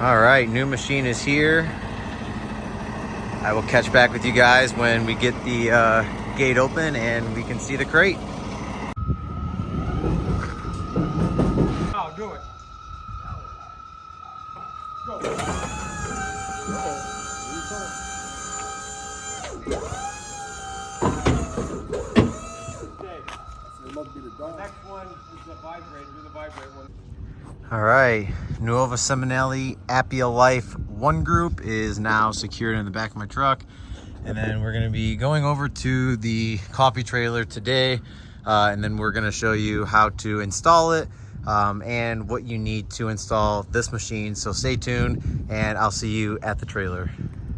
All right, new machine is here. I will catch back with you guys when we get the gate open and we can see the crate. Oh, do it. Go. The next one is the vibrate. Do the vibrate one. All right, Nuova Simonelli Appia Life 1 group is now secured in the back of my truck. And then we're gonna be going over to the coffee trailer today. And then we're gonna show you how to install it and what you need to install this machine. So stay tuned and I'll see you at the trailer.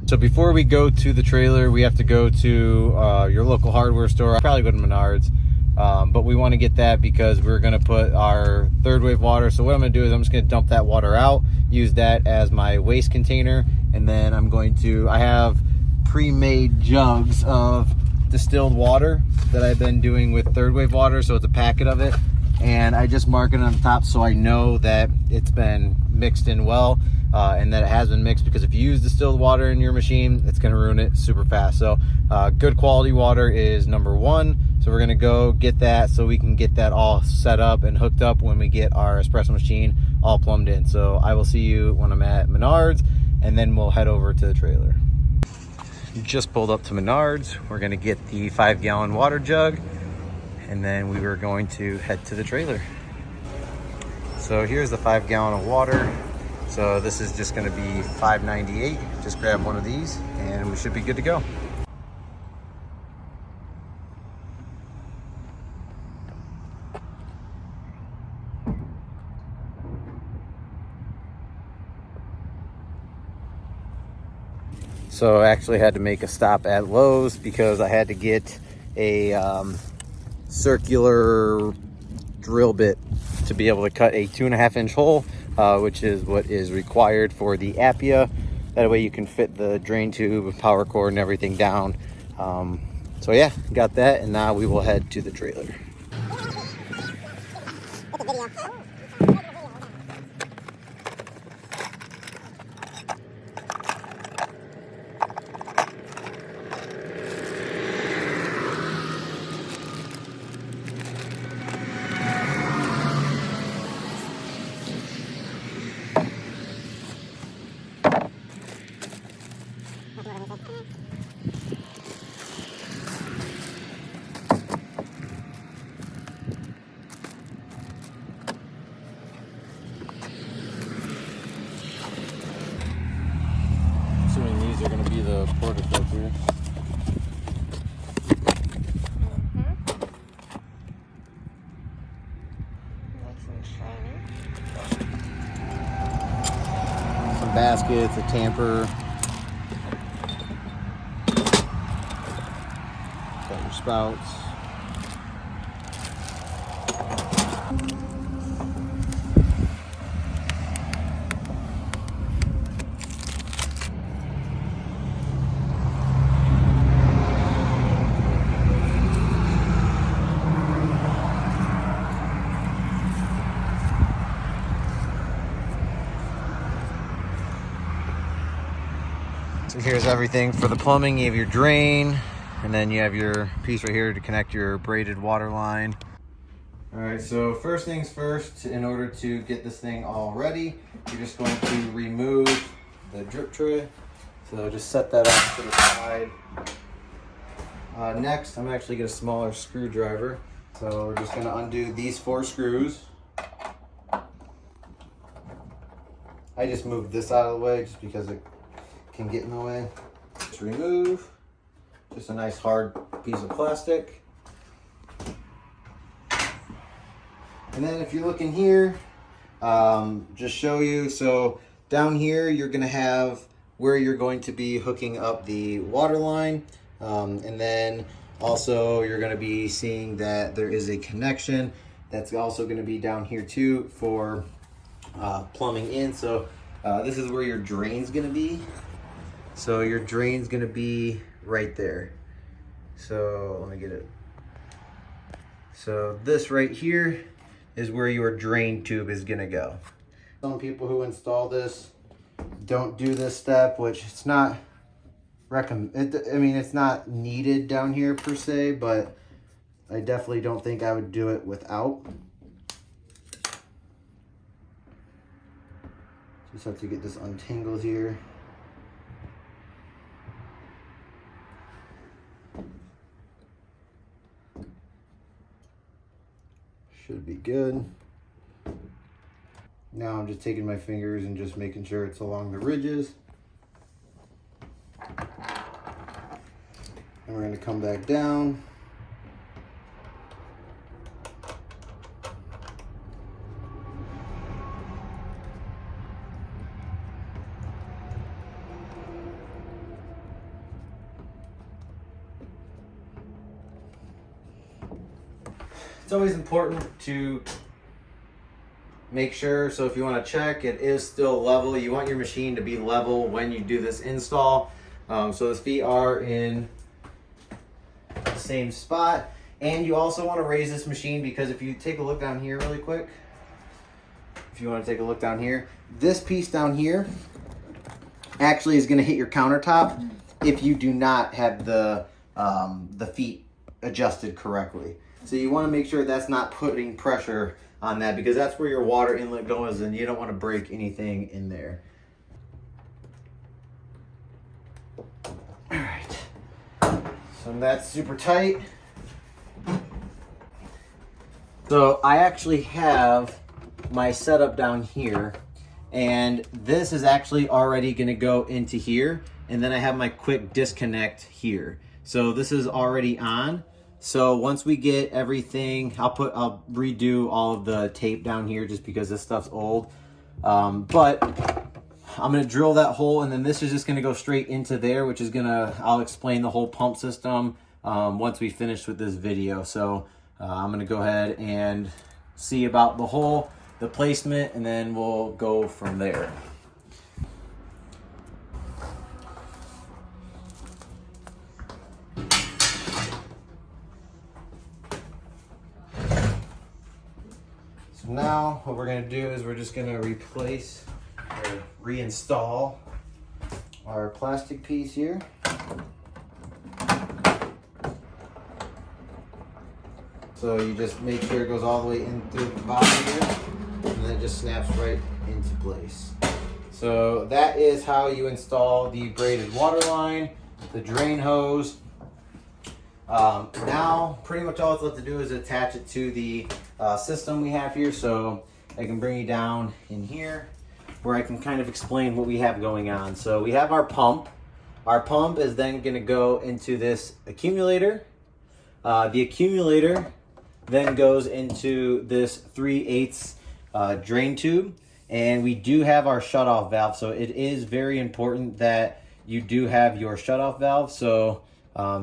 So before we go to the trailer, we have to go to your local hardware store. I'll probably go to Menards. But we want to get that because we're going to put our third wave water. So what I'm going to do is I'm just going to dump that water out, use that as my waste container. And then I have pre-made jugs of distilled water that I've been doing with third wave water. So it's a packet of it. And I just mark it on the top so I know that it's been mixed in well and that it has been mixed, because if you use distilled water in your machine, it's going to ruin it super fast. So good quality water is number one. So we're gonna go get that so we can get that all set up and hooked up when we get our espresso machine all plumbed in. So I will see you when I'm at Menards, and then we'll head over to the trailer. Just pulled up to Menards. We're gonna get the 5-gallon water jug, and then we were going to head to the trailer. So here's the 5-gallon of water. So this is just gonna be $5.98. Just grab one of these and we should be good to go. So I actually had to make a stop at Lowe's because I had to get a circular drill bit to be able to cut a 2.5-inch hole, which is what is required for the Appia. That way you can fit the drain tube, power cord, and everything down. So yeah, got that, and now we will head to the trailer. Assuming these are going to be the porta filter. Nice and shiny. Some baskets, a tamper. Got your spouts. So here's everything for the plumbing. You have your drain, and then you have your piece right here to connect your braided water line. All right, so first things first, in order to get this thing all ready, you're just going to remove the drip tray. So just set that off to the side. Next, I'm actually get a smaller screwdriver. So we're just gonna undo these 4 screws. I just moved this out of the way just because it can get in the way. Just remove, just a nice hard piece of plastic. And then if you look in here, just show you, so down here you're gonna have where you're going to be hooking up the water line. And then also you're gonna be seeing that there is a connection that's also gonna be down here too for plumbing in. So this is where your drain's gonna be. So your drain's gonna be right there. So let me get it. So this right here is where your drain tube is gonna go. Some people who install this don't do this step, which it's not it's not needed down here per se, but I definitely don't think I would do it without. Just have to get this untangled here. Should be good. Now I'm just taking my fingers and just making sure it's along the ridges. And we're going to come back down. It's always important to make sure, so if you want to check, it is still level. You want your machine to be level when you do this install. So the feet are in the same spot. And you also want to raise this machine because if you take a look down here really quick, if you want to take a look down here, this piece down here actually is going to hit your countertop if you do not have the feet adjusted correctly. So you want to make sure that's not putting pressure on that because that's where your water inlet goes and you don't want to break anything in there. All right, so that's super tight. So I actually have my setup down here and this is actually already going to go into here, and then I have my quick disconnect here. So this is already on. So once we get everything, I'll redo all of the tape down here just because this stuff's old. But I'm gonna drill that hole, and then this is just gonna go straight into there, which is I'll explain the whole pump system once we finish with this video. So I'm gonna go ahead and see about the hole, the placement, and then we'll go from there. So now what we're going to do is we're just going to replace or reinstall our plastic piece here. So you just make sure it goes all the way in through the bottom here, and then it just snaps right into place. So that is how you install the braided water line, the drain hose. Now pretty much all it's left to do is attach it to the system we have here. So I can bring you down in here where I can kind of explain what we have going on. So we have our pump. Our pump is then going to go into this accumulator. The accumulator then goes into this 3/8 drain tube, and we do have our shutoff valve. So it is very important that you do have your shutoff valve. So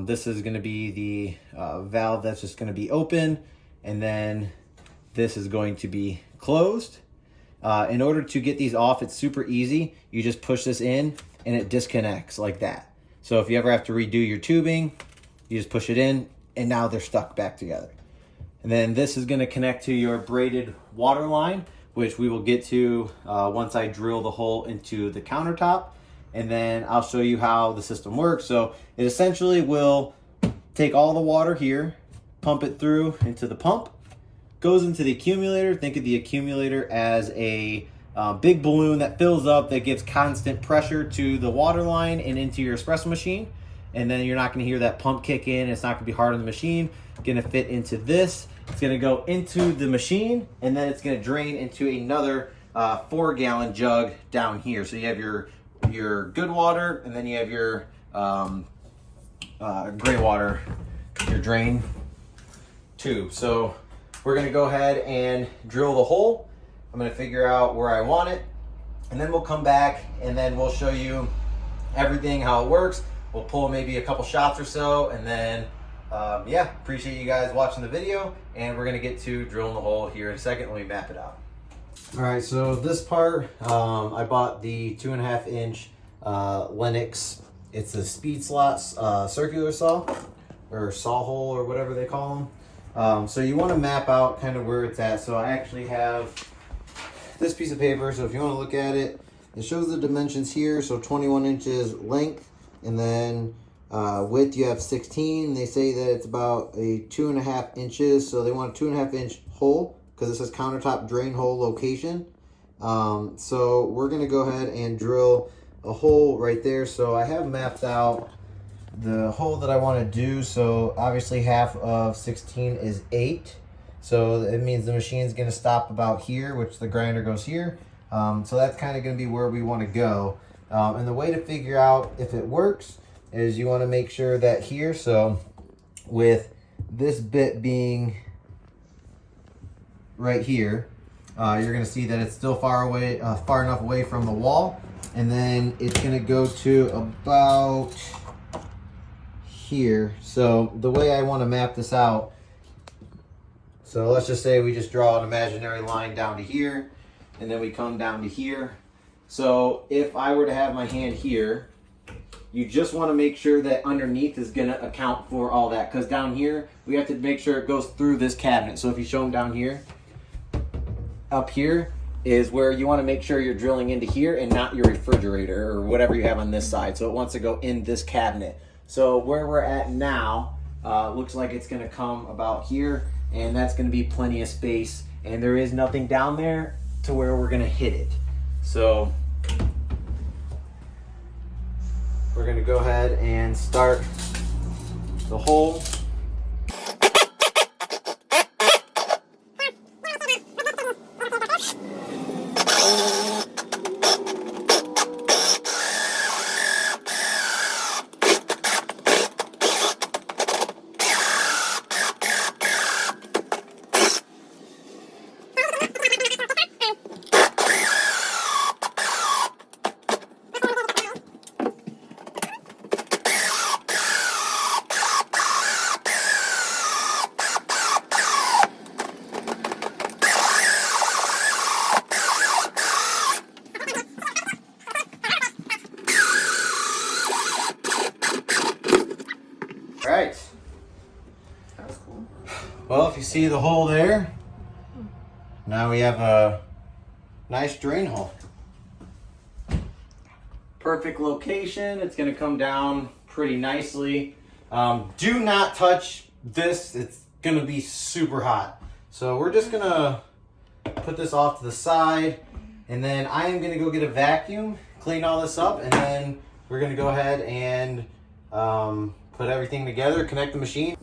this is going to be the valve that's just going to be open, and then this is going to be closed. In order to get these off, it's super easy. You just push this in and it disconnects like that. So if you ever have to redo your tubing, you just push it in and now they're stuck back together. And then this is going to connect to your braided water line, which we will get to once I drill the hole into the countertop. And then I'll show you how the system works. So it essentially will take all the water here, pump it through into the pump, goes into the accumulator. Think of the accumulator as a big balloon that fills up, that gives constant pressure to the water line and into your espresso machine. And then you're not going to hear that pump kick in. It's not going to be hard on the machine. It's going to fit into this. It's going to go into the machine, and then it's going to drain into another 4-gallon jug down here. So you have your good water, and then you have your gray water, your drain tube. So we're going to go ahead and drill the hole. I'm going to figure out where I want it, and then we'll come back and then we'll show you everything, how it works. We'll pull maybe a couple shots or so, and then yeah, appreciate you guys watching the video, and we're gonna get to drilling the hole here in a second. Let me map it out. All right, so this part, I bought the 2.5-inch Lennox. It's a speed slot circular saw, or saw hole, or whatever they call them. So you want to map out kind of where it's at. So I actually have this piece of paper. So if you want to look at it, it shows the dimensions here. So 21 inches length, and then width you have 16. They say that it's about a 2.5 inches. So they want a 2.5 inch hole because it says countertop drain hole location. So we're gonna go ahead and drill a hole right there. So I have mapped out the hole that I want to do. So obviously half of 16 is 8. So it means the machine's going to stop about here, which the grinder goes here. So that's kind of going to be where we want to go. And the way to figure out if it works is you want to make sure that here, so with this bit being right here, you're going to see that it's still far enough away from the wall. And then it's going to go to about here. So the way I want to map this out, so let's just say we just draw an imaginary line down to here, and then we come down to here. So if I were to have my hand here, you just want to make sure that underneath is going to account for all that, because down here we have to make sure it goes through this cabinet. So if you show them down here, up here is where you want to make sure you're drilling into here and not your refrigerator or whatever you have on this side. So it wants to go in this cabinet. So where we're at now, looks like it's going to come about here, and that's going to be plenty of space, and there is nothing down there to where we're going to hit it. So we're going to go ahead and start the hole. All right. That was cool. Well, if you see the hole there, now we have a nice drain hole. Perfect location. It's going to come down pretty nicely. Do not touch this. It's going to be super hot. So we're just going to put this off to the side, and then I am going to go get a vacuum, clean all this up, and then we're going to go ahead and put everything together, connect the machine.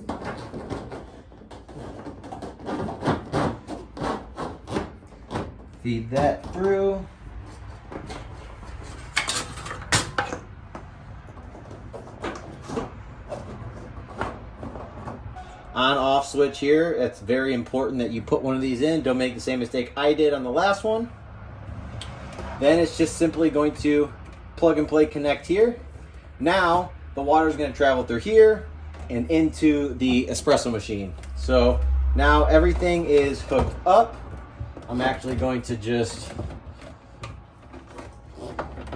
Feed that through. On-off switch here. It's very important that you put one of these in. Don't make the same mistake I did on the last one. Then it's just simply going to plug and play connect here. Now the water is going to travel through here and into the espresso machine. So now everything is hooked up. I'm actually going to just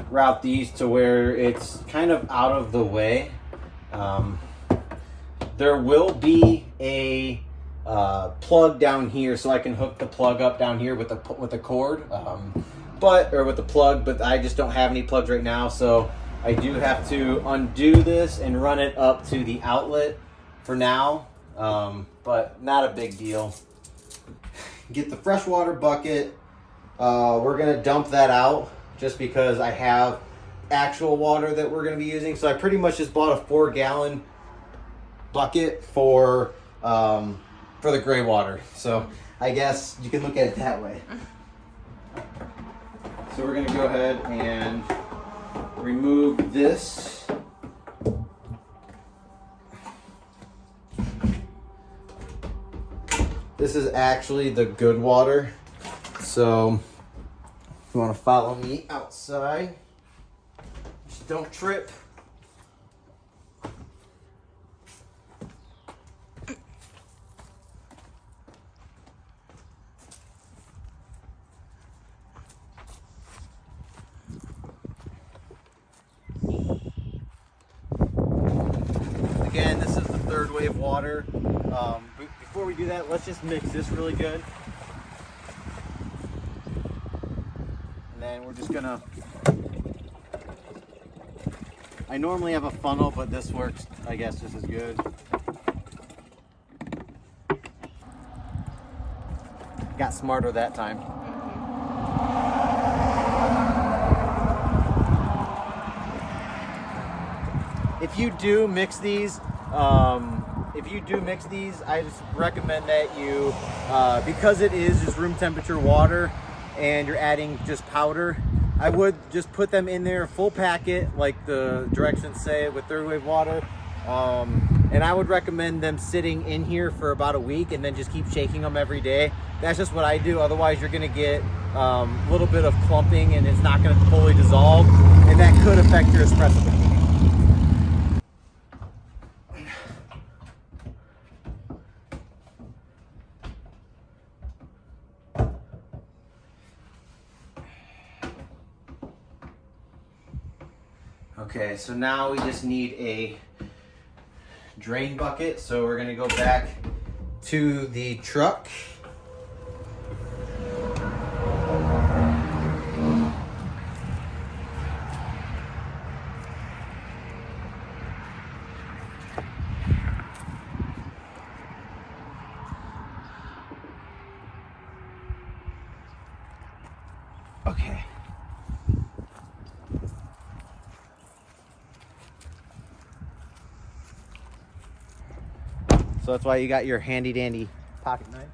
route these to where it's kind of out of the way. There will be a plug down here, so I can hook the plug up down here with a cord, or with the plug. But I just don't have any plugs right now, so I do have to undo this and run it up to the outlet for now, but not a big deal. Get the freshwater bucket. We're gonna dump that out just because I have actual water that we're gonna be using. So I pretty much just bought a 4-gallon bucket for the gray water. So I guess you can look at it that way. So we're gonna go ahead and remove this. This is actually the good water. So if you want to follow me outside, just don't trip. Again, this is the third wave water. Before we do that, let's just mix this really good. And then we're just gonna I normally have a funnel, but this works, I guess, just as good. Got smarter that time. If you do mix these, I just recommend that you, because it is just room temperature water and you're adding just powder, I would just put them in there full packet like the directions say with third wave water. And I would recommend them sitting in here for about a week and then just keep shaking them every day. That's just what I do. Otherwise you're gonna get a little bit of clumping and it's not gonna fully dissolve, and that could affect your espresso machine. Okay, so now we just need a drain bucket. So we're gonna go back to the truck. Okay. So that's why you got your handy dandy pocket knife.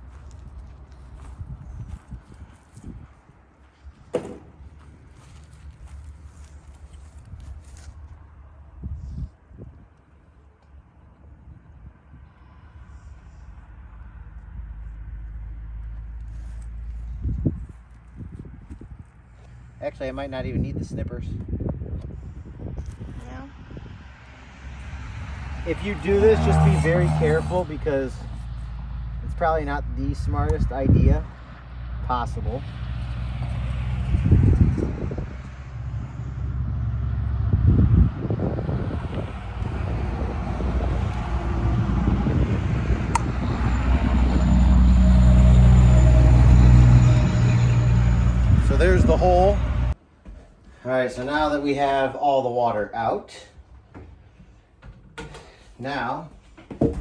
Actually, I might not even need the snippers. Yeah. If you do this, just be very careful because it's probably not the smartest idea possible. So there's the hole. All right, so now that we have all the water out, now, if you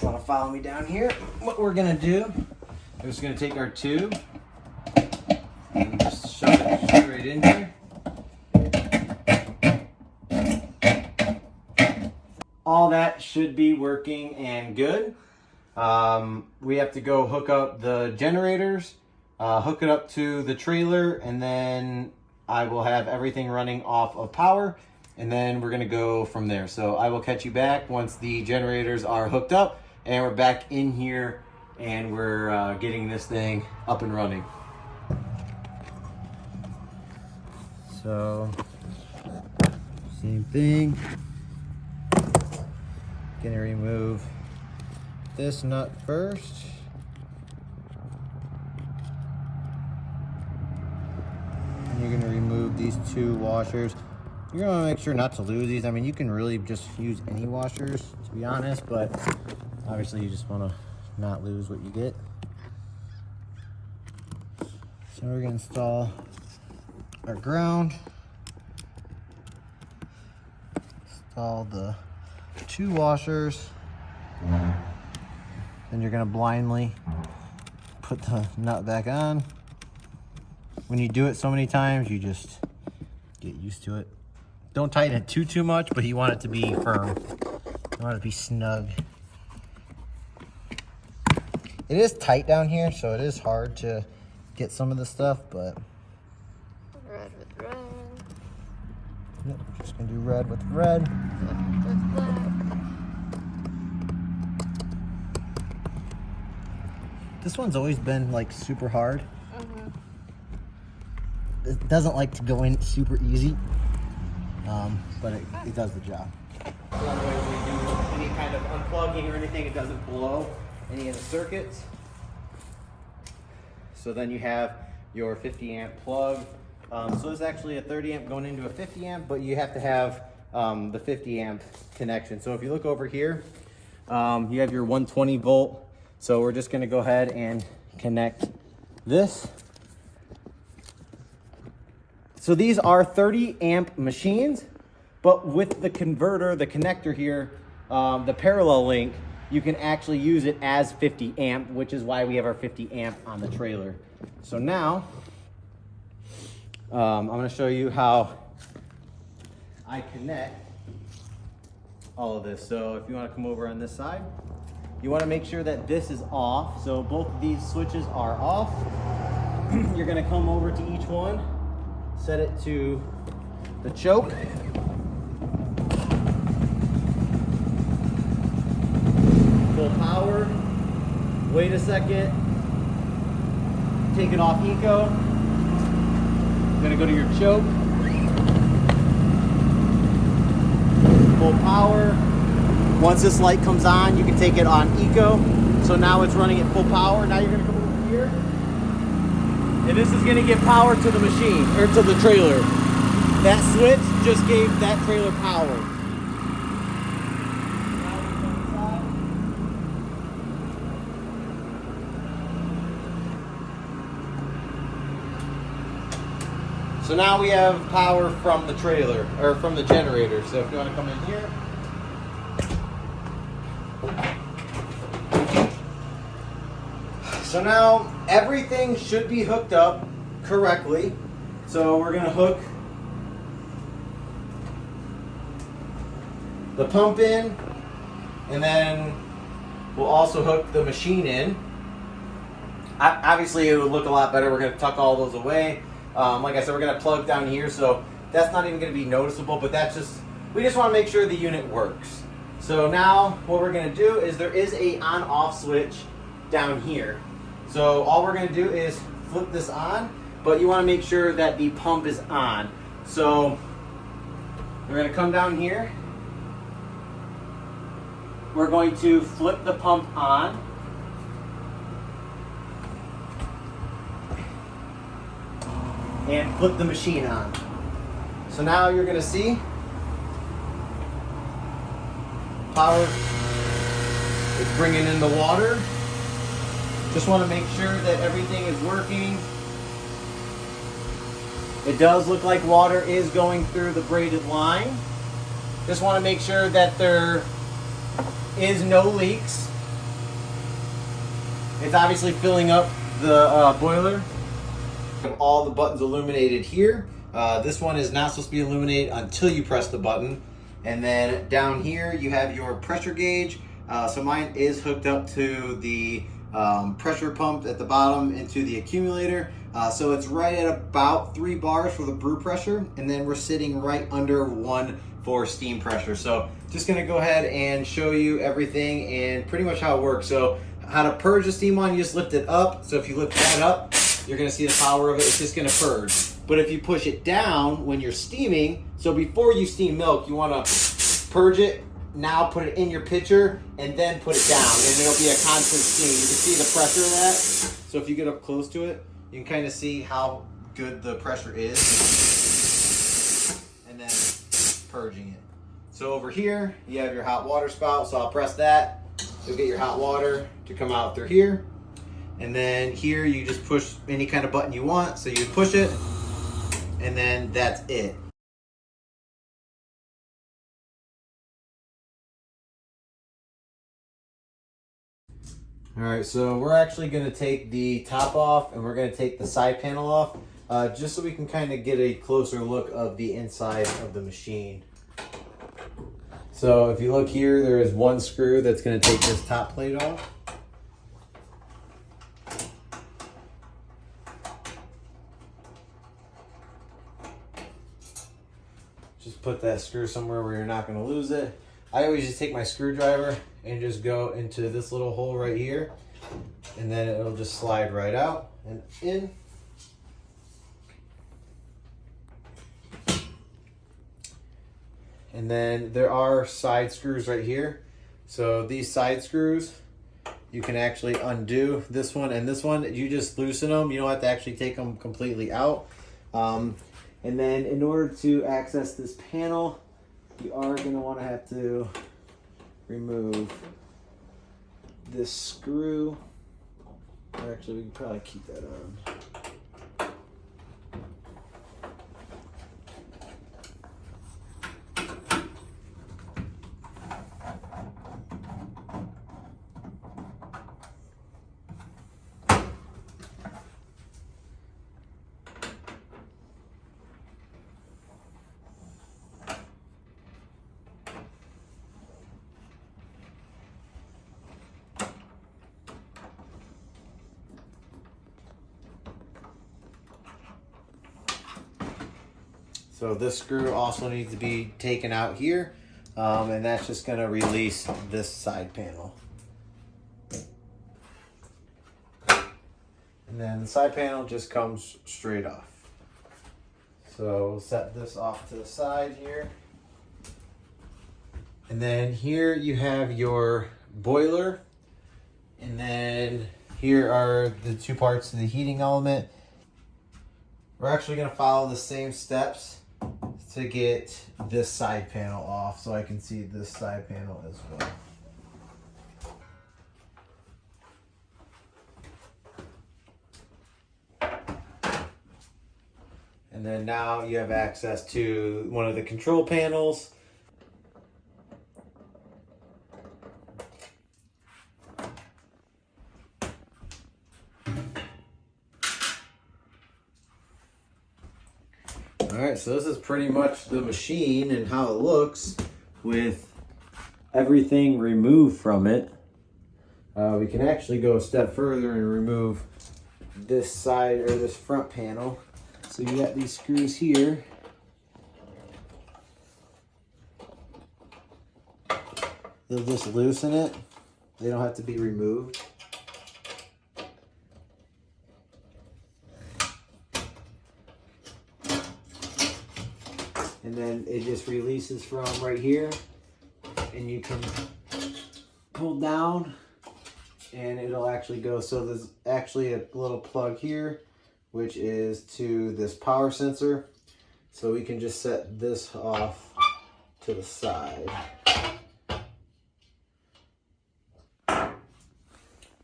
want to follow me down here, what we're gonna do is just gonna take our tube and just shove it straight in here. All that should be working and good. We have to go hook up the generators, hook it up to the trailer, and then I will have everything running off of power, and then we're gonna go from there. So I will catch you back once the generators are hooked up and we're back in here and we're getting this thing up and running. So, same thing. Gonna remove this nut first. And you're gonna remove these two washers. You're gonna make sure not to lose these. I mean, you can really just use any washers, to be honest, but obviously you just wanna not lose what you get. So we're gonna install our ground. Install the two washers. Then you're gonna blindly put the nut back on. When you do it so many times, you just get used to it. Don't tighten it too much, but you want it to be firm. You want it to be snug. It is tight down here, so it is hard to get some of the stuff, but Red with red. yep, just gonna do red with red. Black with black. This one's always been like super hard. It doesn't like to go in super easy, but it does the job. So that way when we do any kind of unplugging or anything, it doesn't blow any of the circuits. So then you have your 50 amp plug. So it's actually a 30 amp going into a 50 amp, but you have to have the 50 amp connection. So if you look over here, you have your 120 volt. So we're just gonna go ahead and connect this. So these are 30 amp machines. But with the converter, the connector here, the parallel link, you can actually use it as 50 amp, which is why we have our 50 amp on the trailer. So now, I'm gonna show you how I connect all of this. So if you wanna come over on this side, you wanna make sure that this is off. So both of these switches are off. You're gonna come over to each one, set it to the choke. Full power, wait a second, take it off eco. I'm gonna go to your choke. Full power. Once this light comes on, you can take it on eco. So now it's running at full power. Now you're gonna come over here. And this is gonna give power to the machine, or to the trailer. That switch just gave that trailer power. So now we have power from the trailer, or from the generator. So if you want to come in here. So now everything should be hooked up correctly. So we're going to hook the pump in, and then we'll also hook the machine in. Obviously it would look a lot better. We're going to tuck all those away. Like I said, we're going to plug down here, so that's not even going to be noticeable, but that's just, we just want to make sure the unit works. So now what we're going to do is there is a on-off switch down here. So all we're going to do is flip this on, but you want to make sure that the pump is on. So we're going to come down here. We're going to flip the pump on. And flip the machine on. So now you're gonna see power is bringing in the water. Just wanna make sure that everything is working. It does look like water is going through the braided line. Just wanna make sure that there is no leaks. It's obviously filling up the boiler. All the buttons illuminated here. This one is not supposed to be illuminated until you press the button. And then down here you have your pressure gauge. So mine is hooked up to the pressure pump at the bottom into the accumulator. So it's right at about 3 bars for the brew pressure. And then we're sitting right under 1 for steam pressure. So just gonna go ahead and show you everything and pretty much how it works. So how to purge the steam on, you just lift it up. So if you lift that up, you're gonna see the power of it. It's just gonna purge. But if you push it down when you're steaming, so before you steam milk, you wanna purge it, now put it in your pitcher, and then put it down, and it'll be a constant steam. You can see the pressure of that. So if you get up close to it, you can kind of see how good the pressure is. And then purging it. So over here, you have your hot water spout, so I'll press that. You'll get your hot water to come out through here. And then here you just push any kind of button you want. So you push it, and then that's it. All right, so we're actually gonna take the top off and we're gonna take the side panel off just so we can kind of get a closer look of the inside of the machine. So if you look here, there is one screw that's gonna take this top plate off. Just put that screw somewhere where you're not going to lose it. I always just take my screwdriver and just go into this little hole right here, and then it'll just slide right out and in. And then there are side screws right here. So these side screws, you can actually undo this one and this one. You just loosen them. You don't have to actually take them completely out. And then in order to access this panel, you are going to want to have to remove this screw. Or actually, we can probably keep that on. So this screw also needs to be taken out here, and that's just going to release this side panel. And then the side panel just comes straight off. So we'll set this off to the side here. And then here you have your boiler. And then here are the two parts of the heating element. We're actually going to follow the same steps to get this side panel off, so I can see this side panel as well. And then now you have access to one of the control panels. Alright, so this is pretty much the machine and how it looks with everything removed from it. We can actually go a step further and remove this side or this front panel. So you got these screws here. They'll just loosen it. They don't have to be removed. And then it just releases from right here, and you can pull down and it'll actually go. So there's actually a little plug here, which is to this power sensor. So we can just set this off to the side. All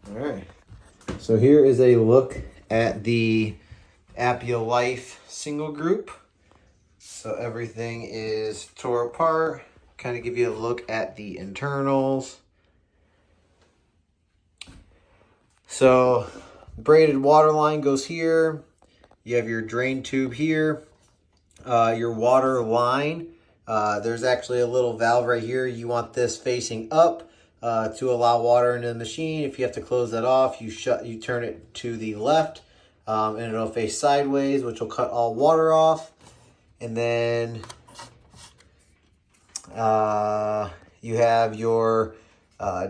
right. So here is a look at the Appia Life single group. So everything is tore apart. Kind of give you a look at the internals. So braided water line goes here. You have your drain tube here. Your water line. There's actually a little valve right here. You want this facing up to allow water into the machine. If you have to close that off, you turn it to the left, and it'll face sideways, which will cut all water off. And then you have your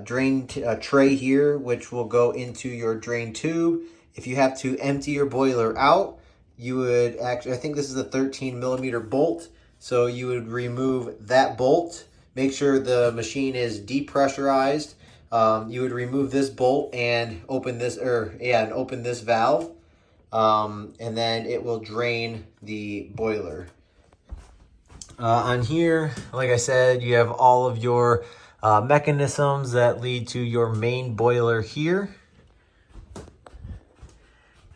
drain tray here, which will go into your drain tube. If you have to empty your boiler out, you would actually, I think this is a 13mm bolt, so you would remove that bolt. Make sure the machine is depressurized. You would remove this bolt and open this, open this valve, and then it will drain the boiler. On here, like I said, you have all of your mechanisms that lead to your main boiler here.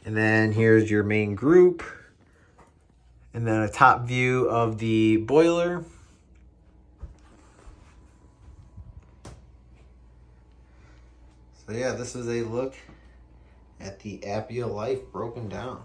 And then here's your main group. And then a top view of the boiler. So yeah, this is a look at the Appia Life broken down.